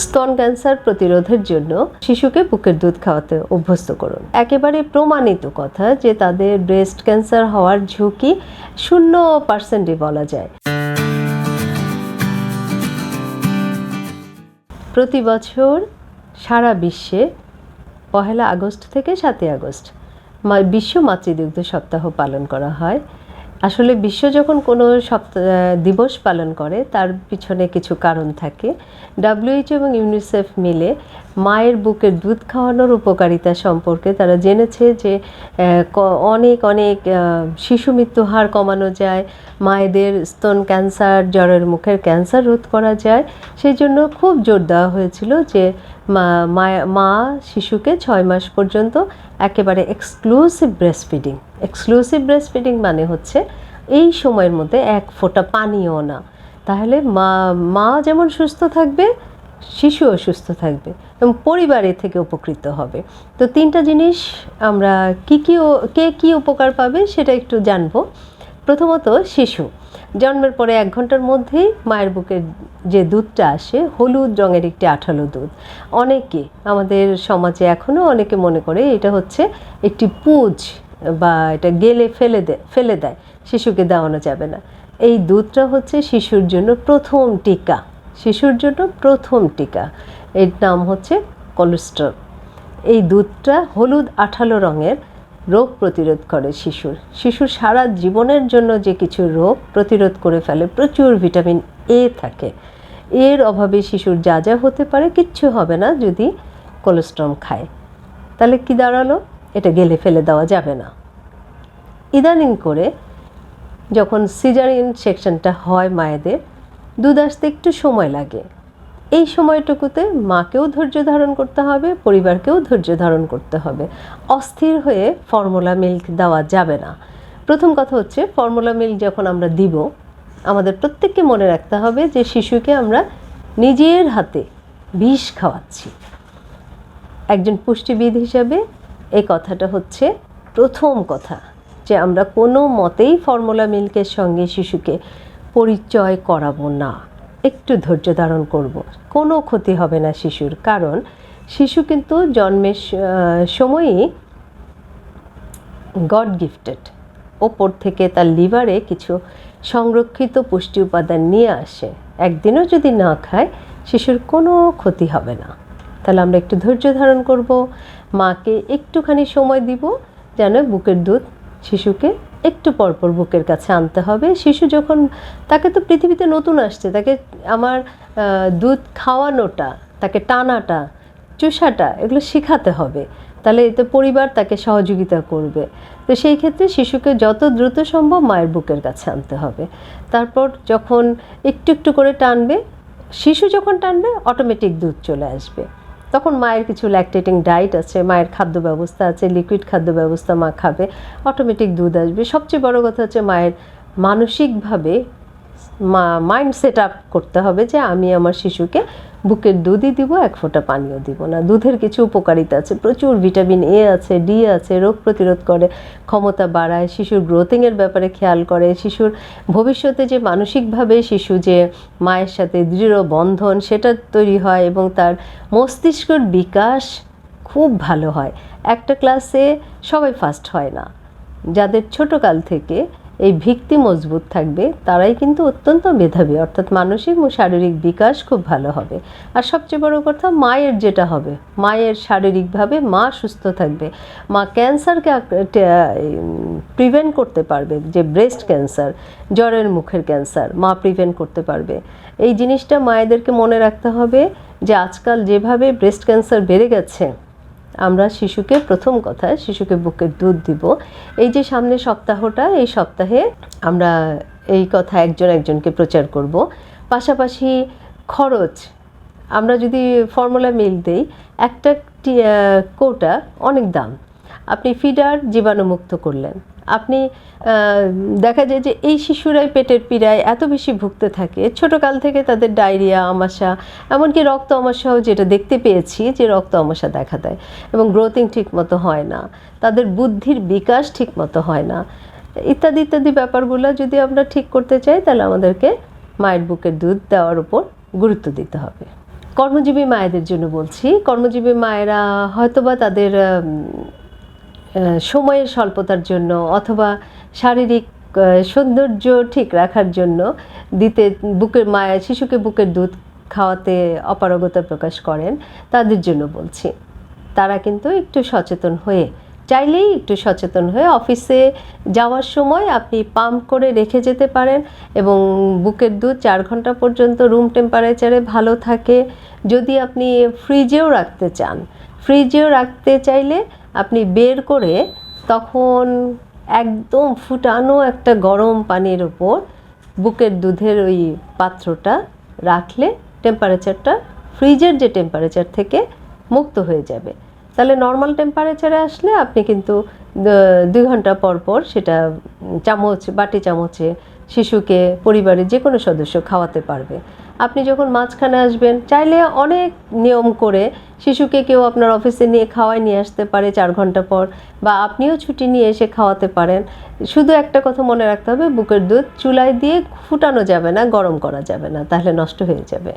স্তন ক্যান্সার প্রতিরোধের জন্য শিশুকে বুকের দুধ খাওয়াতে অভ্যস্ত করুন। একেবারে প্রমাণিত কথা যে তাদের ব্রেস্ট ক্যান্সার হওয়ার ঝুঁকি 0%ই বলা যায়। প্রতি বছর সারা বিশ্বে 1 আগস্ট থেকে 7 আগস্ট বিশ্ব মাতৃদুগ্ধ সপ্তাহ পালন করা হয়। আসলে বিশ্ব যখন কোনো দিবস পালন করে তার পিছনে কিছু কারণ থাকে। WHO এবং ইউনিসেফ মিলে মায়ের বুকের দুধ খাওয়ানোর উপকারিতা সম্পর্কে তারা জেনেছে যে অনেক শিশু মৃত্যু হার কমানো যায়, মায়েদের স্তন ক্যান্সার, জ্বরের মুখের ক্যান্সার রোধ করা যায়। সেই জন্য খুব জোর দেওয়া হয়েছিল যে মা শিশুকে 6 মাস পর্যন্ত একেবারে এক্সক্লুসিভ ব্রেস্টফিডিং মানে হচ্ছে এই সময়ের মধ্যে এক ফোঁটা পানিও না। তাহলে মা যেমন সুস্থ থাকবে, শিশুও সুস্থ থাকবে এবং পরিবারের থেকে উপকৃত হবে। তো 3টা জিনিস আমরা কে কী উপকার পাবে সেটা একটু জানবো। প্রথমত, শিশু জন্মের পরে 1 ঘন্টার মধ্যেই মায়ের বুকের যে দুধটা আসে, হলুদ রঙের একটি আঠালো দুধ। অনেকে আমাদের সমাজে এখনও অনেকে মনে করে এটা হচ্ছে একটি পুঁজ বা এটা গেলে ফেলে দেয়, শিশুকে দেওয়ানো যাবে না। এই দুধটা হচ্ছে শিশুর জন্য প্রথম টিকা। এর নাম হচ্ছে কোলেস্ট্রল। এই দুধটা হলুদ আঠালো রঙের, রোগ প্রতিরোধ করে শিশুর সারা জীবনের জন্য যে কিছু রোগ প্রতিরোধ করে ফেলে। প্রচুর ভিটামিন এ থাকে। এর অভাবে শিশুর যা হতে পারে কিচ্ছু হবে না যদি কোলেস্ট্রল খায়। তাহলে কি দাঁড়ালো? এটা গেলে ফেলে দেওয়া যাবে না। ইদানিং করে যখন সিজারিয়ান সেকশনটা হয় মায়েদের, দুধ আসতে একটু সময় লাগে। এই সময়টুকুতে মাকেও ধৈর্য ধারণ করতে হবে, পরিবারকেও ধৈর্য ধারণ করতে হবে। অস্থির হয়ে ফর্মুলা মিল্ক দেওয়া যাবে না। প্রথম কথা হচ্ছে, ফর্মুলা মিল্ক যখন আমরা দিব, আমাদের প্রত্যেককে মনে রাখতে হবে যে শিশুকে আমরা নিজের হাতে বিষ খাওয়াচ্ছি। একজন পুষ্টিবিদ হিসাবে এই কথাটা হচ্ছে প্রথম কথা, যে আমরা কোনো মতেই ফর্মুলা মিল্কের সঙ্গে শিশুকে পরিচয় করাবো না। একটু ধৈর্য ধারণ করব, কোনো ক্ষতি হবে না শিশুর। কারণ শিশু কিন্তু জন্মের সময়ই গড গিফটেড। ওপর থেকে তার লিভারে কিছু সংরক্ষিত পুষ্টি উপাদান নিয়ে আসে। একদিনও যদি না খায়, শিশুর কোনো ক্ষতি হবে না। তাহলে আমরা একটু ধৈর্য ধারণ করব, মাকে একটুখানি সময় দিব, যেন বুকের দুধ শিশুকে একটু পরপর বুকের কাছে আনতে হবে। শিশু যখন, তাকে তো পৃথিবীতে নতুন আসছে, তাকে আমার দুধ খাওয়ানোটা, তাকে টানাটা, চুষাটা, এগুলো শেখাতে হবে। তাহলে এতে পরিবার তাকে সহযোগিতা করবে। তো সেই ক্ষেত্রে শিশুকে যত দ্রুত সম্ভব মায়ের বুকের কাছে আনতে হবে। তারপর যখন একটু করে টানবে, শিশু যখন টানবে অটোমেটিক দুধ চলে আসবে। তখন মায়ের কিছু ল্যাকটেটিং ডায়েট আছে, মায়ের খাদ্য ব্যবস্থা আছে, লিকুইড খাদ্য ব্যবস্থা মা খাবে, অটোমেটিক দুধ আসবে। সবচেয়ে বড় কথা হচ্ছে মায়ের মানসিকভাবে মাইন্ড সেট আপ করতে হবে যে আমি আমার শিশুকে বুকের দুধই দিব, 1 ফোঁটা পানিও দিব না। দুধের কিছু উপকারিতা আছে, প্রচুর ভিটামিন এ আছে, ডি আছে, রোগ প্রতিরোধ করে, ক্ষমতা বাড়ায়, শিশুর গ্রোথিংয়ের ব্যাপারে খেয়াল করে, শিশুর ভবিষ্যতে যে মানসিকভাবে শিশু যে মায়ের সাথে দৃঢ় বন্ধন সেটা তৈরি হয় এবং তার মস্তিষ্কের বিকাশ খুব ভালো হয়। একটা ক্লাসে সবাই ফার্স্ট হয় না। যাদের ছোটকাল থেকে এই ভিত্তি মজবুত থাকবে তারাই কিন্তু অত্যন্ত মেধাবী, অর্থাৎ মানসিক ও শারীরিক বিকাশ খুব ভালো হবে। আর সবচেয়ে বড় কথা, মায়ের যেটা হবে, মায়ের শারীরিকভাবে মা সুস্থ থাকবে, মা ক্যান্সারকে প্রিভেন্ট করতে পারবে। যে ব্রেস্ট ক্যান্সার, জ্বরের মুখের ক্যান্সার মা প্রিভেন্ট করতে পারবে। এই জিনিসটা মায়েদেরকে মনে রাখতে হবে যে আজকাল যেভাবে ব্রেস্ট ক্যান্সার বেড়ে গেছে, আমরা শিশুকে প্রথম কথা শিশুকে বুকের দুধ দিব। এই যে সামনে সপ্তাহটা, এই সপ্তাহে আমরা এই কথা একজনকে প্রচার করব। পাশাপাশি খরচ, আমরা যদি ফর্মুলা মিল্ক দেই, একটা কৌটা অনেক দাম। আপনি ফিডার জীবাণুমুক্ত করলেন, আপনি দেখা যায় যে এই শিশুরাই পেটের পীড়ায় এত বেশি ভুগতে থাকে, ছোটোকাল থেকে তাদের ডায়রিয়া, আমাশা, এমনকি রক্ত আমাশাও যেটা দেখতে পেয়েছি যে রক্ত আমাশা দেখা দেয় এবং গ্রোথিং ঠিকমতো হয় না, তাদের বুদ্ধির বিকাশ ঠিকমতো হয় না, ইত্যাদি ব্যাপারগুলো যদি আমরা ঠিক করতে চাই তাহলে আমাদেরকে মায়ের বুকের দুধ দেওয়ার উপর গুরুত্ব দিতে হবে। কর্মজীবী মায়েদের জন্য বলছি। কর্মজীবী মায়েরা হয়তোবা তাদের সময়ের স্বল্পতার জন্য অথবা শারীরিক সৌন্দর্য ঠিক রাখার জন্য শিশুকে বুকের দুধ খাওয়াতে অপারগতা প্রকাশ করেন, তাদের জন্য বলছি। তারা কিন্তু একটু সচেতন হয়ে, চাইলেই একটু সচেতন হয়ে অফিসে যাওয়ার সময় আপনি পাম্প করে রেখে যেতে পারেন এবং বুকের দুধ 4 ঘন্টা পর্যন্ত রুম টেম্পারেচারে ভালো থাকে। যদি আপনি ফ্রিজেও রাখতে চান, ফ্রিজেও রাখতে চাইলে আপনি বের করে তখন একদম ফুটানো একটা গরম পানির উপর বুকের দুধের ওই পাত্রটা রাখলে টেম্পারেচারটা ফ্রিজের যে টেম্পারেচার থেকে মুক্ত হয়ে যাবে। তাহলে নর্মাল টেম্পারেচারে আসলে আপনি কিন্তু 2 ঘন্টা পর পর সেটা বাটি চামচে শিশুকে পরিবারের যে কোনো সদস্য খাওয়াতে পারবে। আপনি যখন মাঝখানে আসবেন, চাইলে অনেক নিয়ম করে শিশুকে কেউ আপনার অফিসে নিয়ে খাওয়ায় নিয়ে আসতে পারে 4 ঘন্টা পর, বা আপনিও ছুটি নিয়ে এসে খাওয়াতে পারেন। শুধু একটা কথা মনে রাখতে হবে, বুকের দুধ চুলায় দিয়ে ফুটানো যাবে না, গরম করা যাবে না, তাহলে নষ্ট হয়ে যাবে।